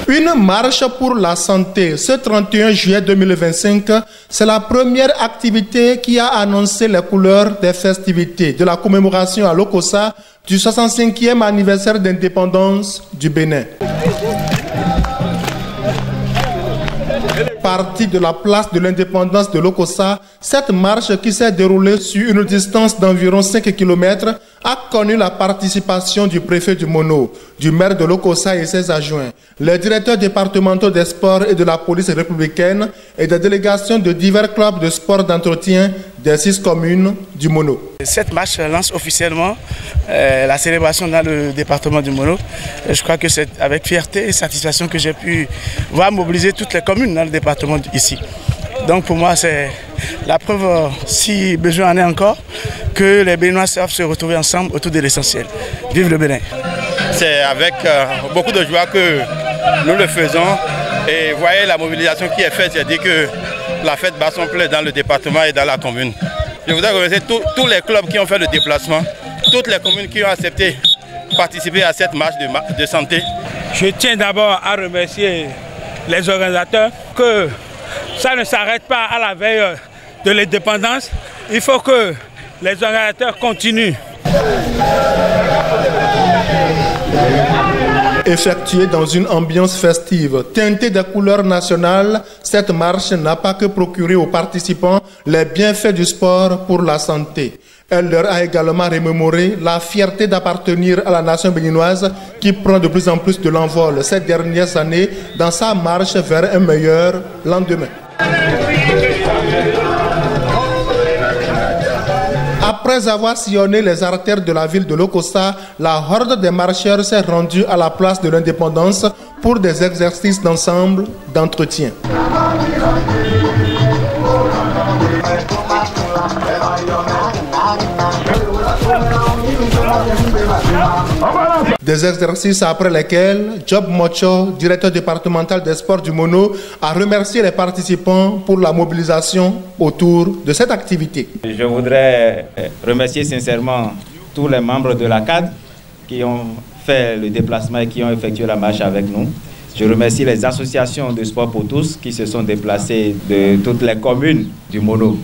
Une marche pour la santé. Ce 31 juillet 2025, c'est la première activité qui a annoncé les couleurs des festivités de la commémoration à Lokossa du 65e anniversaire d'indépendance du Bénin. Partie de la place de l'indépendance de Lokossa, cette marche qui s'est déroulée sur une distance d'environ 5 km a connu la participation du préfet du Mono, du maire de Lokossa et ses adjoints, les directeurs départementaux des sports et de la police républicaine et des délégations de divers clubs de sport d'entretien des 6 communes du Mono. Cette marche lance officiellement la célébration dans le département du Mono. Je crois que c'est avec fierté et satisfaction que j'ai pu voir mobiliser toutes les communes dans le département ici. Donc pour moi, c'est la preuve, si besoin en est encore, que les Béninois savent se retrouver ensemble autour de l'essentiel. Vive le Bénin! C'est avec beaucoup de joie que nous le faisons. Et voyez la mobilisation qui est faite, c'est-à-dire que la fête bat son plein dans le département et dans la commune. Je voudrais remercier tous les clubs qui ont fait le déplacement, toutes les communes qui ont accepté de participer à cette marche de santé. Je tiens d'abord à remercier les organisateurs que ça ne s'arrête pas à la veille de l'indépendance. Il faut que les organisateurs continuent. Effectuée dans une ambiance festive, teintée des couleurs nationales, cette marche n'a pas que procuré aux participants les bienfaits du sport pour la santé. Elle leur a également remémoré la fierté d'appartenir à la nation béninoise qui prend de plus en plus de l'envol ces dernières années dans sa marche vers un meilleur lendemain. Après avoir sillonné les artères de la ville de Lokossa, la horde des marcheurs s'est rendue à la place de l'indépendance pour des exercices d'ensemble d'entretien. Des exercices après lesquels Job Mocho, directeur départemental des sports du Mono, a remercié les participants pour la mobilisation autour de cette activité. Je voudrais remercier sincèrement tous les membres de la CAD qui ont fait le déplacement et qui ont effectué la marche avec nous. Je remercie les associations de sport pour tous qui se sont déplacées de toutes les communes du Mono.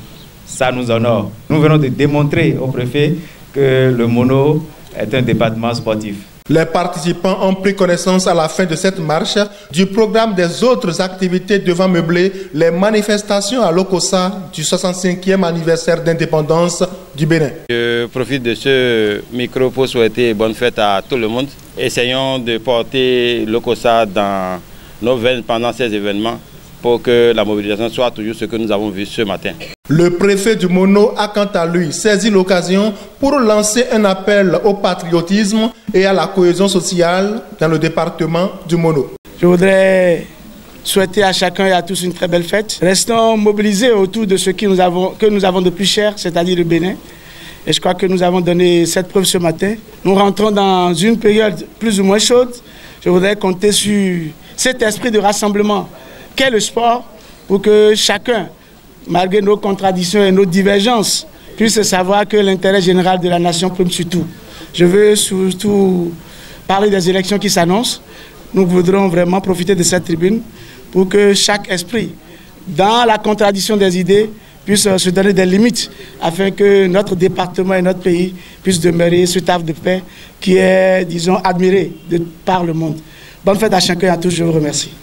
Ça nous honore. Nous venons de démontrer au préfet que le Mono est un département sportif. Les participants ont pris connaissance à la fin de cette marche du programme des autres activités devant meubler les manifestations à Lokossa du 65e anniversaire d'indépendance du Bénin. Je profite de ce micro pour souhaiter bonne fête à tout le monde. Essayons de porter Lokossa dans nos veines pendant ces événements pour que la mobilisation soit toujours ce que nous avons vu ce matin. Le préfet du Mono a quant à lui saisi l'occasion pour lancer un appel au patriotisme et à la cohésion sociale dans le département du Mono. Je voudrais souhaiter à chacun et à tous une très belle fête. Restons mobilisés autour de ce que nous avons de plus cher, c'est-à-dire le Bénin. Et je crois que nous avons donné cette preuve ce matin. Nous rentrons dans une période plus ou moins chaude. Je voudrais compter sur cet esprit de rassemblement qu'est le sport pour que chacun, malgré nos contradictions et nos divergences, puisse savoir que l'intérêt général de la nation prime sur tout. Je veux surtout parler des élections qui s'annoncent. Nous voudrons vraiment profiter de cette tribune pour que chaque esprit, dans la contradiction des idées, puisse se donner des limites afin que notre département et notre pays puissent demeurer ce havre de paix qui est, disons, admiré par le monde. Bonne fête à chacun et à tous, je vous remercie.